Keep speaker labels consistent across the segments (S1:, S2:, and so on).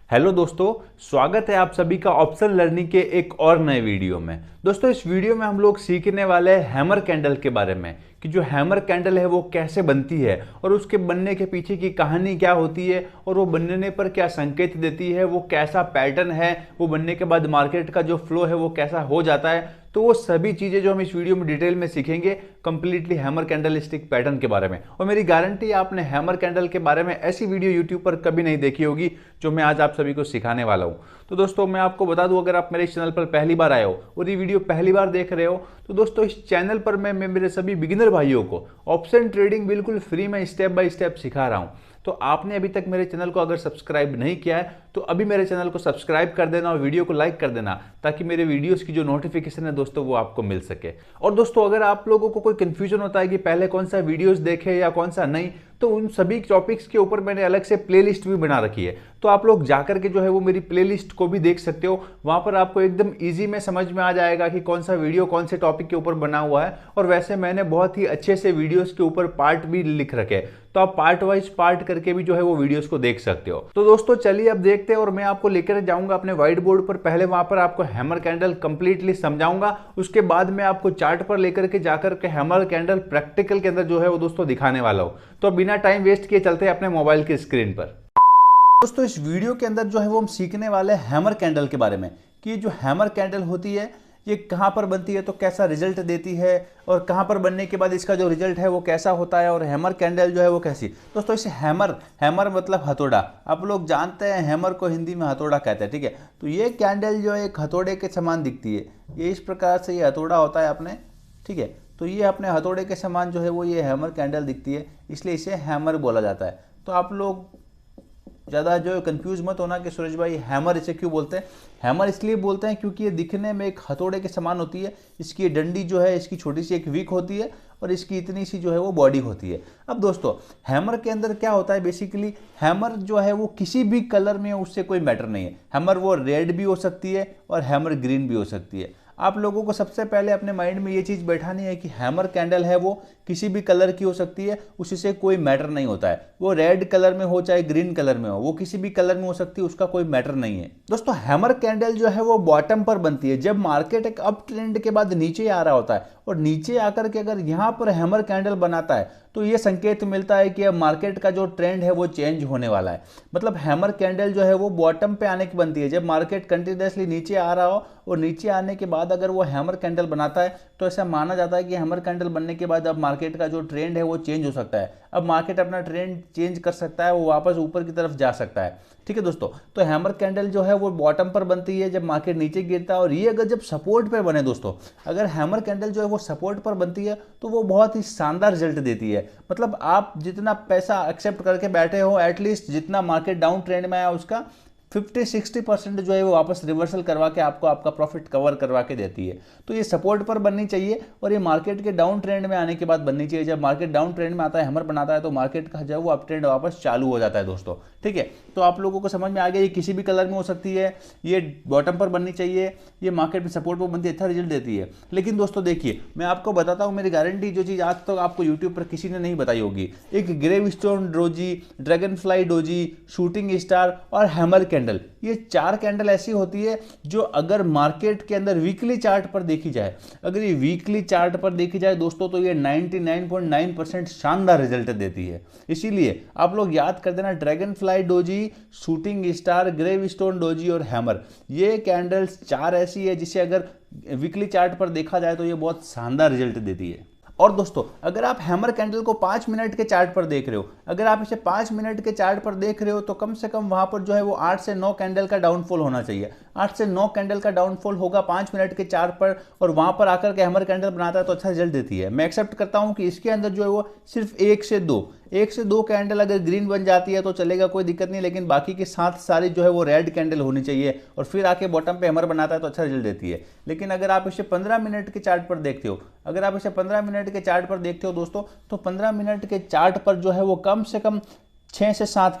S1: Hello दोस्तों, स्वागत है आप सभी का ऑप्शन लर्निंग के एक और नए वीडियो में। दोस्तों, इस वीडियो में हम लोग सीखने वाले हैं हैमर कैंडल के बारे में कि जो हैमर कैंडल है वो कैसे बनती है और उसके बनने के पीछे की कहानी क्या होती है और वो बनने पर क्या संकेत देती है, वो कैसा पैटर्न है, वो बनने के बाद मार्केट का जो फ्लो है वो कैसा हो जाता है। तो वो सभी चीज़ें जो हम इस वीडियो में डिटेल में सीखेंगे completely hammer candle stick pattern के बारे में। और मेरी गारंटी है आपने हैमर कैंडल के बारे में ऐसी वीडियो यूट्यूब पर कभी नहीं देखी होगी जो मैं आज आप सभी को सिखाने वाला हूँ। तो दोस्तों, मैं आपको बता दूं, अगर आप मेरे इस चैनल पर पहली बार आए हो और ये वीडियो पहली बार देख रहे हो तो दोस्तों इस चैनल पर मैं मेरे सभी बिगिनर भाइयों को ऑप्शन ट्रेडिंग बिल्कुल फ्री में स्टेप बाय स्टेप सिखा रहा हूँ। तो आपने अभी तक मेरे चैनल को अगर सब्सक्राइब नहीं किया है तो अभी मेरे चैनल को सब्सक्राइब कर देना और वीडियो को लाइक कर देना ताकि मेरे वीडियोस की जो नोटिफिकेशन है दोस्तों वो आपको मिल सके। और दोस्तों, अगर आप लोगों को कोई कंफ्यूजन होता है कि पहले कौन सा वीडियोस देखे या कौन सा नहीं, तो उन सभी टॉपिक्स के ऊपर मैंने अलग से प्लेलिस्ट भी बना रखी है। तो आप लोग जाकर के जो है वो मेरी प्लेलिस्ट को भी देख सकते हो। वहां पर आपको एकदम इजी में समझ में आ जाएगा कि कौन सा वीडियो कौन से टॉपिक के ऊपर बना हुआ है। और वैसे मैंने बहुत ही अच्छे से वीडियोस के ऊपर पार्ट भी लिख रखे हैं, तो आप पार्ट वाइज पार्ट करके भी जो है वो वीडियोस को देख सकते हो। तो दोस्तों चलिए अब देखते हैं, और मैं आपको लेकर जाऊंगा अपने व्हाइट बोर्ड पर। पहले वहां पर आपको हैमर कैंडल कंप्लीटली समझाऊंगा, उसके बाद मैं आपको चार्ट पर लेकर के जाकर के हैमर कैंडल प्रैक्टिकल के अंदर जो है वो दोस्तों दिखाने वाला हूं। तो बिना टाइम वेस्ट किए चलते हैं अपने मोबाइल की स्क्रीन पर। दोस्तों, इस वीडियो के अंदर जो है वो हम सीखने वाले हैं हैमर कैंडल के बारे में कि जो हैमर कैंडल होती है ये कहाँ पर बनती है, तो कैसा रिजल्ट देती है, और कहाँ पर बनने के बाद इसका जो रिजल्ट है वो कैसा होता है, और हैमर कैंडल जो है वो कैसी। दोस्तों, इसे हैमर मतलब हथौड़ा, आप लोग जानते हैं हैमर को हिंदी में हथौड़ा कहते हैं, ठीक है। तो ये कैंडल जो है एक हथौड़े के समान दिखती है। ये इस प्रकार से ये हथौड़ा होता है अपने, ठीक है। तो ये अपने हथौड़े के समान जो है वो ये हैमर कैंडल दिखती है, इसलिए इसे हैमर बोला जाता है। तो आप लोग ज़्यादा जो कंफ्यूज मत होना कि सुरेश भाई हैमर इसे क्यों बोलते हैं। हैमर इसलिए बोलते हैं क्योंकि ये दिखने में एक हथौड़े के समान होती है। इसकी ये डंडी जो है इसकी छोटी सी एक विक होती है और इसकी इतनी सी जो है वो बॉडी होती है। अब दोस्तों, हैमर के अंदर क्या होता है, बेसिकली हैमर जो है वो किसी भी कलर में उससे कोई मैटर नहीं है। हैमर वो रेड भी हो सकती है और हैमर ग्रीन भी हो सकती है। आप लोगों को सबसे पहले अपने माइंड में ये चीज़ बैठानी है कि हैमर कैंडल है वो किसी भी कलर की हो सकती है, उससे कोई मैटर नहीं होता है। वो रेड कलर में हो चाहे ग्रीन कलर में हो, वो किसी भी कलर में हो सकती है, उसका कोई मैटर नहीं है। दोस्तों, हैमर कैंडल जो है वो बॉटम पर बनती है जब मार्केट एक अप ट्रेंड के बाद नीचे आ रहा होता है, और नीचे आकर के अगर यहाँ पर हैमर कैंडल बनाता है तो ये संकेत मिलता है कि अब मार्केट का जो ट्रेंड है वो चेंज होने वाला है। मतलब हैमर कैंडल जो है वो बॉटम पे आने की बनती है जब मार्केट कंटिन्यूसली नीचे आ रहा हो, और नीचे आने के बाद अगर वो हैमर कैंडल बनाता है तो ऐसा माना जाता है कि हैमर कैंडल बनने के बाद अब मार्केट का जो ट्रेंड है वो चेंज हो सकता है। अब मार्केट अपना ट्रेंड चेंज कर सकता है, वो वापस ऊपर की तरफ जा सकता है, ठीक है दोस्तों। तो हैमर कैंडल जो है वो बॉटम पर बनती है जब मार्केट नीचे गिरता है, और ये अगर जब सपोर्ट पर बने दोस्तों, अगर हैमर कैंडल जो है वो सपोर्ट पर बनती है तो वो बहुत ही शानदार रिजल्ट देती है। मतलब आप जितना पैसा एक्सेप्ट करके बैठे हो, एटलीस्ट जितना मार्केट डाउन ट्रेंड में आया उसका 50-60% जो है वो वापस रिवर्सल करवा के आपको आपका प्रॉफिट कवर करवा के देती है। तो ये सपोर्ट पर बननी चाहिए और ये मार्केट के डाउन ट्रेंड में आने के बाद बननी चाहिए। जब मार्केट डाउन ट्रेंड में आता है, हैमर बनाता है, तो मार्केट का जो है वो अप ट्रेंड वापस चालू हो जाता है दोस्तों, ठीक है। तो आप लोगों को समझ में आ गया, ये किसी भी कलर में हो सकती है, ये बॉटम पर बननी चाहिए, ये मार्केट में सपोर्ट पर बनती है, अच्छा रिजल्ट देती है। लेकिन दोस्तों देखिए, मैं आपको बताता हूँ, मेरी गारंटी जो चीज़ आज तक आपको यूट्यूब पर किसी ने नहीं बताई होगी, एक gravestone doji, dragon fly doji, shooting star और हैमर कैंडल, ये 4 कैंडल ऐसी होती है जो अगर मार्केट के अंदर वीकली चार्ट पर देखी जाए, अगर ये वीकली चार्ट पर देखी जाए दोस्तों, तो ये 99.9% शानदार रिजल्ट देती है। इसीलिए आप लोग याद कर देना, dragon fly doji, shooting star, gravestone doji और हैमर, ये कैंडल्स 4 ऐसी है जिसे अगर वीकली चार्ट पर देखा जाए तो ये बहुत शानदार रिजल्ट देती है। और दोस्तों, अगर आप हैमर कैंडल को 5 मिनट के चार्ट पर देख रहे हो, अगर आप इसे 5 मिनट के चार्ट पर देख रहे हो, तो कम से कम वहां पर जो है वो 8 से 9 कैंडल का डाउनफॉल होना चाहिए। 8 से 9 कैंडल का डाउनफॉल होगा 5 मिनट के चार्ट पर, और वहां पर आकर के हैमर कैंडल बनाता है तो अच्छा रिजल्ट देती है। मैं एक्सेप्ट करता हूं कि इसके अंदर जो है वो सिर्फ 1 से 2 कैंडल अगर ग्रीन बन जाती है तो चलेगा, कोई दिक्कत नहीं, लेकिन बाकी के 7 सारी जो है वो रेड कैंडल होनी चाहिए, और फिर आके बॉटम पे हैमर बनाता है तो अच्छा रिजल्ट देती है। लेकिन अगर आप इसे 15 मिनट के चार्ट पर देखते हो, अगर आप इसे 15 मिनट के चार्ट पर देखते हो दोस्तों, तो 15 मिनट के चार्ट पर जो है वो कम से कम 6 से 7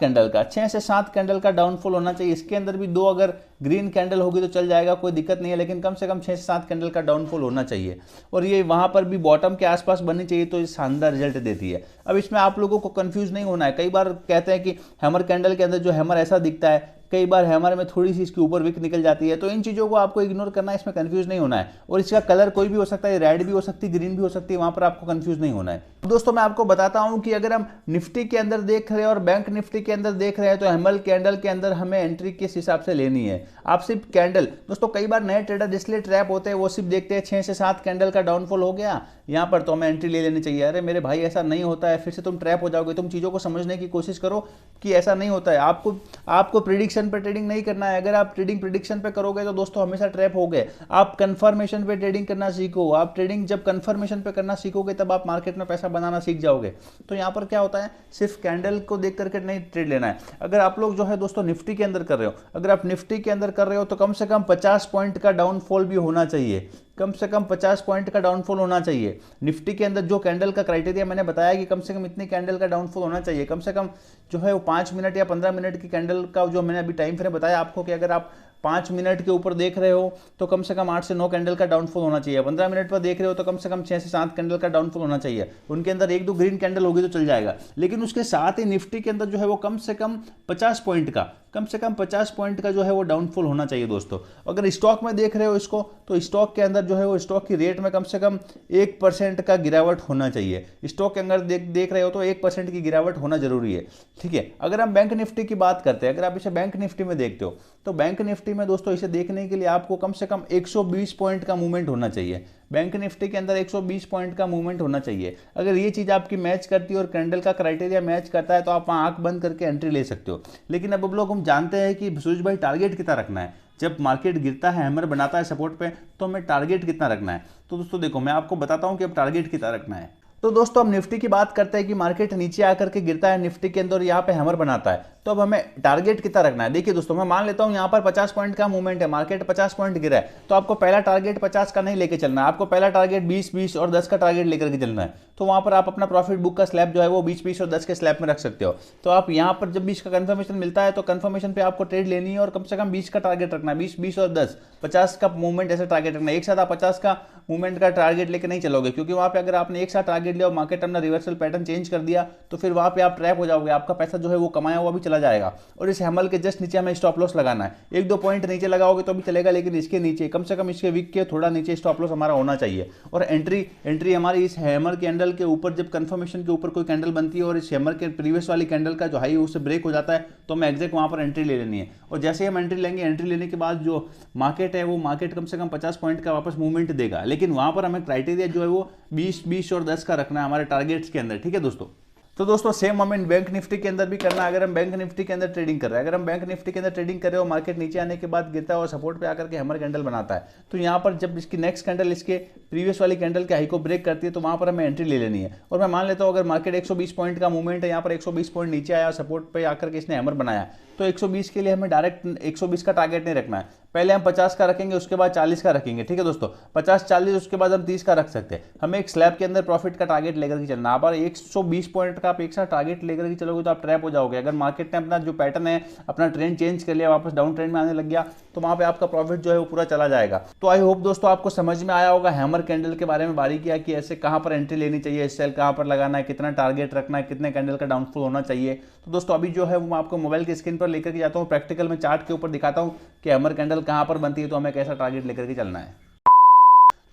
S1: कैंडल का डाउनफॉल होना चाहिए। इसके अंदर भी 2 अगर ग्रीन कैंडल होगी तो चल जाएगा, कोई दिक्कत नहीं है, लेकिन कम से कम 6 से 7 कैंडल का डाउनफॉल होना चाहिए, और ये वहां पर भी बॉटम के आसपास बननी चाहिए, तो ये शानदार रिजल्ट देती है। अब इसमें आप लोगों को कंफ्यूज नहीं होना है। कई बार कहते हैं कि हैमर कैंडल के अंदर जो हैमर ऐसा दिखता है कई बार हैमर में थोड़ी सी इसके ऊपर विक निकल जाती है। तो इन चीज़ों को आपको इग्नोर करना है, इसमें कंफ्यूज नहीं होना है। और इसका कलर कोई भी हो सकता है, रेड भी हो सकती है, ग्रीन भी हो सकती है, वहां पर आपको कंफ्यूज नहीं होना है। दोस्तों मैं आपको बताता हूं कि अगर हम निफ्टी के अंदर देख रहे हैं और बैंक निफ्टी के अंदर देख रहे हैं, तो हैमर कैंडल के अंदर हमें एंट्री किस हिसाब से लेनी है। आप सिर्फ कैंडल, दोस्तों कई बार नए ट्रेडर इसलिए ट्रैप होते हैं, वो सिर्फ देखते हैं 6 से 7 कैंडल का डाउनफॉल हो गया यहाँ पर, तो हमें एंट्री ले लेनी चाहिए। अरे मेरे भाई ऐसा नहीं होता है, फिर से तुम ट्रैप हो जाओगे। तुम चीज़ों को समझने की कोशिश करो कि ऐसा नहीं होता है। आपको प्रिडिक्शन पे ट्रेडिंग नहीं करना है। अगर आप ट्रेडिंग प्रिडिक्शन पे करोगे तो दोस्तों हमेशा ट्रैप हो गए। आप कंफर्मेशन पे ट्रेडिंग करना सीखो। आप ट्रेडिंग जब कंफर्मेशन पे करना सीखोगे तब आप मार्केट में पैसा बनाना सीख जाओगे। तो यहाँ पर क्या होता है, सिर्फ कैंडल को देख करके नहीं ट्रेड लेना है। अगर आप लोग जो है दोस्तों निफ्टी के अंदर कर रहे हो, अगर आप निफ्टी के अंदर कर रहे हो तो कम से कम 50 पॉइंट का डाउनफॉल भी होना चाहिए। कम से कम 50 पॉइंट का डाउनफॉल होना चाहिए। निफ्टी के अंदर जो कैंडल का क्राइटेरिया मैंने बताया कि कम से कम इतनी कैंडल का डाउनफॉल होना चाहिए। कम से कम जो है वो 5 मिनट या 15 मिनट की कैंडल का जो मैंने अभी टाइम फ्रेम बताया आपको, कि अगर आप 5 मिनट के ऊपर देख रहे हो तो कम से कम 8 से 9 कैंडल का डाउनफॉल होना चाहिए। 15 मिनट पर देख रहे हो तो कम से कम 6 से 7 कैंडल का डाउनफॉल होना चाहिए। उनके अंदर 1-2 ग्रीन कैंडल होगी तो चल जाएगा। लेकिन उसके साथ ही निफ्टी के अंदर जो है वो कम से कम 50 पॉइंट का जो है वो डाउनफॉल होना चाहिए दोस्तों। अगर स्टॉक में देख रहे हो इसको, तो स्टॉक के अंदर जो है वो स्टॉक की रेट में कम से कम 1% का गिरावट होना चाहिए। स्टॉक के अंदर देख रहे हो तो 1% की गिरावट होना जरूरी है, ठीक है। अगर हम बैंक निफ्टी की बात करते हैं, अगर आप इसे बैंक निफ्टी में देखते हो, तो बैंक निफ्टी में दोस्तों इसे देखने के लिए आपको कम से कम 120 पॉइंट का मूवमेंट होना चाहिए। बैंक निफ्टी के अंदर 120 पॉइंट का मूवमेंट होना चाहिए। अगर ये चीज़ आपकी मैच करती है और कैंडल का क्राइटेरिया मैच करता है तो आप आंख बंद करके एंट्री ले सकते हो। लेकिन अब लोग हम जानते हैं कि सूरज भाई टारगेट कितना रखना है। जब मार्केट गिरता है, हैमर बनाता है सपोर्ट पे, तो हमें टारगेट कितना रखना है। तो दोस्तों देखो मैं आपको बताता हूं कि अब टारगेट कितना रखना है। तो दोस्तों हम निफ्टी की बात करते हैं कि मार्केट नीचे आकर के गिरता है निफ्टी के अंदर, यहाँ पे हैमर बनाता है, तो अब हमें टारगेट कितना रखना है। देखिए दोस्तों मैं मान लेता हूं यहाँ पर 50 पॉइंट का मूवमेंट है, मार्केट 50 पॉइंट गिरा है, तो आपको पहला टारगेट 50 का नहीं लेके चलना है। आपको पहला टारगेट 20 और 10 का टारगेट लेकर के चलना है। तो वहां पर आप अपना प्रॉफिट बुक का स्लैब जो है वो 20 और 10 के स्लैब में रख सकते हो। तो आप यहाँ पर जब 20 का कंफर्मेशन मिलता है तो कंफर्मेशन पे आपको ट्रेड लेनी है और कम से कम 20 का टारगेट रखना है। 20 और 10, 50 का मूवमेंट ऐसे टारगेट रखना है। एक साथ आप 50 का मूवमेंट का टारगेट लेके नहीं चलोगे, क्योंकि वहां पे अगर आपने एक साथ टारगेट लिया और मार्केट अपना रिवर्सल पैटर्न चेंज कर दिया तो फिर वहां पे आप ट्रैप हो जाओगे। आपका पैसा जो है वो कमाया हुआ भी चला जाएगा। और इस हैमर के जस्ट नीचे हमें स्टॉप लॉस लगाना है। 1-2 पॉइंट नीचे लगाओगे तो भी चलेगा, लेकिन इसके नीचे कम से कम इसके वीक के थोड़ा नीचे स्टॉप लॉस हमारा होना चाहिए। और एंट्री हमारी इस हैमर कैंडल के ऊपर, जब कंफर्मेशन के ऊपर कोई कैंडल बनती है और इस हैमर के प्रीवियस वाली कैंडल का जो हाई उससे ब्रेक हो जाता है, तो हमें एग्जैक्ट वहां पर एंट्री ले लेनी है। और जैसे हम एंट्री लेंगे, एंट्री लेने के बाद जो मार्केट है वो मार्केट कम से कम 50 पॉइंट का वापस मूवमेंट देगा। लेकिन वहां पर हमें क्राइटेरिया जो है वो 20 और 10 का रखना है हमारे टारगेट्स के अंदर, ठीक है दोस्तों। तो दोस्तों सेम हमें बैंक निफ्टी के अंदर भी करना है। अगर हम बैंक निफ्टी के अंदर ट्रेडिंग कर रहे हैं, अगर हम बैंक निफ्टी के अंदर ट्रेडिंग कर रहे हो, मार्केट नीचे आने के बाद गिरता है और सपोर्ट पे आकर के हैमर कैंडल बनाता है, तो यहाँ पर जब इसकी नेक्स्ट कैंडल इसके प्रीवियस वाली कैंडल के हाई को ब्रेक करती है तो वहाँ पर हमें एंट्री ले लेनी है। और मैं मान लेता हूँ अगर मार्केट 120 पॉइंट का मूवमेंट है, यहाँ पर 120 पॉइंट नीचे आया, सपोर्ट पे आकर के इसने हैमर बनाया, तो 120 के लिए हमें डायरेक्ट 120 का टारगेट नहीं रखना है। पहले हम 50 का रखेंगे, उसके बाद 40 का रखेंगे, ठीक है दोस्तों। 50-40 उसके बाद हम 30 का रख सकते हैं। हमें एक स्लैब के अंदर प्रॉफिट का टारगेट लेकर के चलना। आप 120 पॉइंट का आप एक साथ टारगेट लेकर के चलोगे तो आप ट्रैप हो जाओगे। अगर मार्केट ने अपना जो पैटर्न है, अपना ट्रेंड चेंज कर लिया, वापस डाउन ट्रेंड में आने लग गया, तो वहां पे आपका प्रॉफिट जो है वो पूरा चला जाएगा। तो आई होप दोस्तों आपको समझ में आया होगा हैमर कैंडल के बारे में बारीकियां, कि ऐसे कहां पर एंट्री लेनी चाहिए, सेल कहां पर लगाना है, कितना टारगेट रखना है, कितने कैंडल का डाउनफॉल होना चाहिए। तो दोस्तों अभी जो है वो मैं आपको मोबाइल की स्क्रीन पर लेकर के जाता हूँ, प्रैक्टिकल में चार्ट के ऊपर दिखाता हूँ कि हैमर कैंडल कहां पर बनती है, तो हमें कैसा टारगेट लेकर के चलना है।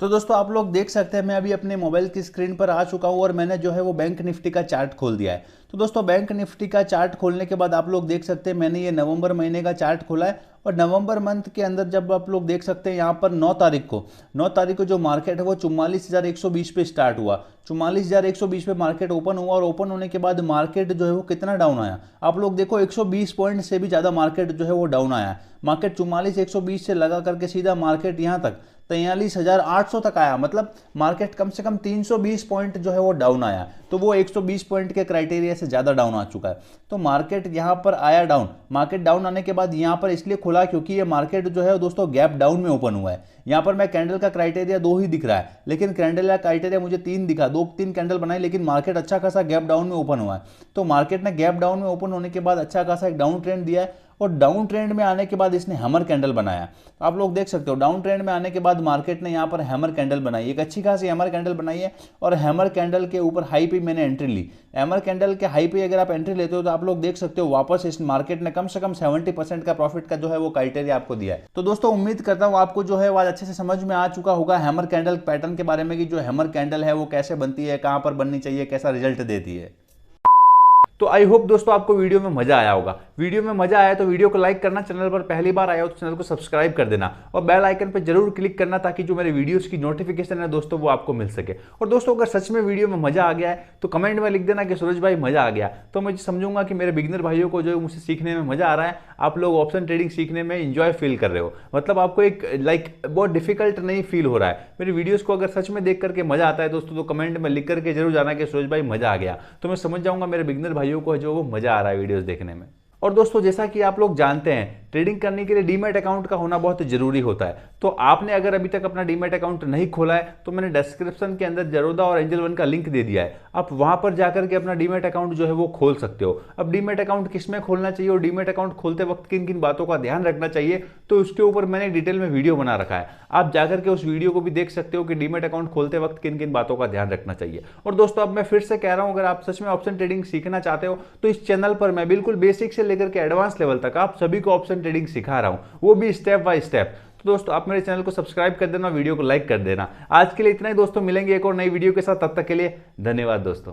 S1: तो दोस्तों आप लोग देख सकते हैं मैं अभी अपने मोबाइल की स्क्रीन पर आ चुका हूं और मैंने जो है वो बैंक निफ्टी का चार्ट खोल दिया है। तो दोस्तों बैंक निफ्टी का चार्ट खोलने के बाद आप लोग देख सकते हैं मैंने ये नवंबर महीने का चार्ट खोला है। और नवंबर मंथ के अंदर जब आप लोग देख सकते हैं यहाँ पर 9 तारीख को जो मार्केट है वो 44,120 पे स्टार्ट हुआ। 44,120 पे मार्केट ओपन हुआ और ओपन होने के बाद मार्केट जो है वो कितना डाउन आया, आप लोग देखो 120 पॉइंट से भी ज़्यादा मार्केट जो है वो डाउन आया। मार्केट 44,120 से लगा करके सीधा मार्केट यहाँ तक 43,800 तक आया। मतलब मार्केट कम से कम 320 पॉइंट जो है वो डाउन आया। तो वो 120 पॉइंट के क्राइटेरिया से ज़्यादा डाउन आ चुका है। तो मार्केट यहाँ पर आया डाउन। मार्केट डाउन आने के बाद यहाँ पर इसलिए खुला क्योंकि ये मार्केट जो है दोस्तों गैप डाउन में ओपन हुआ है। यहाँ पर मैं कैंडल का क्राइटेरिया 2 ही दिख रहा है, लेकिन कैंडल का क्राइटेरिया मुझे 3 दिखा, 2-3 कैंडल बनाई, लेकिन मार्केट अच्छा खासा गैप डाउन में ओपन हुआ है। तो मार्केट ने गैप डाउन में ओपन होने के बाद अच्छा खासा एक डाउन ट्रेंड दिया है और डाउन ट्रेंड में आने के बाद इसने हैमर कैंडल बनाया। आप लोग देख सकते हो डाउन ट्रेंड में आने के बाद मार्केट ने यहाँ पर हैमर कैंडल बनाई, एक अच्छी खासी हैमर कैंडल बनाई है और हैमर कैंडल के ऊपर हाई पे मैंने एंट्री ली। हैमर कैंडल के हाई पे अगर आप एंट्री लेते हो तो आप लोग देख सकते हो वापस इस मार्केट ने कम से कम 70% का प्रॉफिट का जो है वो क्राइटेरिया आपको दिया है। तो दोस्तों उम्मीद करता हूँ आपको जो है वो आज अच्छे से समझ में आ चुका होगा हैमर कैंडल पैटर्न के बारे में कि जो हैमर कैंडल है वो कैसे बनती है, कहां पर बननी चाहिए, कैसा रिजल्ट देती है। तो आई होप दोस्तों आपको वीडियो में मजा आया होगा। वीडियो में मजा आया तो वीडियो को लाइक करना, चैनल पर पहली बार आया हो तो चैनल को सब्सक्राइब कर देना और बेल आइकन पर जरूर क्लिक करना ताकि जो मेरे वीडियोस की नोटिफिकेशन है दोस्तों वो आपको मिल सके। और दोस्तों अगर सच में वीडियो में मजा आ गया है तो कमेंट में लिख देना कि सूरज भाई मजा आ गया, तो मैं समझूंगा कि मेरे बिगिनर भाइयों को जो मुझसे सीखने में मजा आ रहा है, आप लोग ऑप्शन ट्रेडिंग सीखने में इंजॉय फील कर रहे हो, मतलब आपको एक बहुत डिफिकल्ट नहीं फील हो रहा है। मेरी वीडियोस को अगर सच में देख करके मजा आता है दोस्तों तो कमेंट में लिख करके जरूर जाना कि सूरज भाई मजा आ गया, तो मैं समझ जाऊंगा मेरे बिगिनर भाइयों को जो वो मजा आ रहा है वीडियोस देखने में। और दोस्तों जैसा कि आप लोग जानते हैं ट्रेडिंग करने के लिए डीमैट अकाउंट का होना बहुत जरूरी होता है। तो आपने अगर अभी तक अपना डीमैट अकाउंट नहीं खोला है तो मैंने डिस्क्रिप्शन के अंदर जरोधा और एंजल वन का लिंक दे दिया है, आप वहां पर जाकर के अपना डीमैट अकाउंट जो है वो खोल सकते हो। अब डीमैट अकाउंट किसमें खोलना चाहिए और डीमैट अकाउंट खोलते वक्त किन किन बातों का ध्यान रखना चाहिए तो उसके ऊपर मैंने डिटेल में वीडियो बना रखा है, आप जाकर के उस वीडियो को भी देख सकते हो कि डीमैट अकाउंट खोलते वक्त किन किन बातों का ध्यान रखना चाहिए। और दोस्तों अब मैं फिर से कह रहा हूं, अगर आप सच में ऑप्शन ट्रेडिंग सीखना चाहते हो तो इस चैनल पर मैं बिल्कुल बेसिक से लेकर के एडवांस लेवल तक आप सभी को ऑप्शन ट्रेडिंग सिखा रहा हूं, वो भी स्टेप बाय स्टेप। तो दोस्तों आप मेरे चैनल को सब्सक्राइब कर देना, वीडियो को लाइक कर देना। आज के लिए इतना ही दोस्तों, मिलेंगे एक और नई वीडियो के साथ, तब तक के लिए धन्यवाद दोस्तों।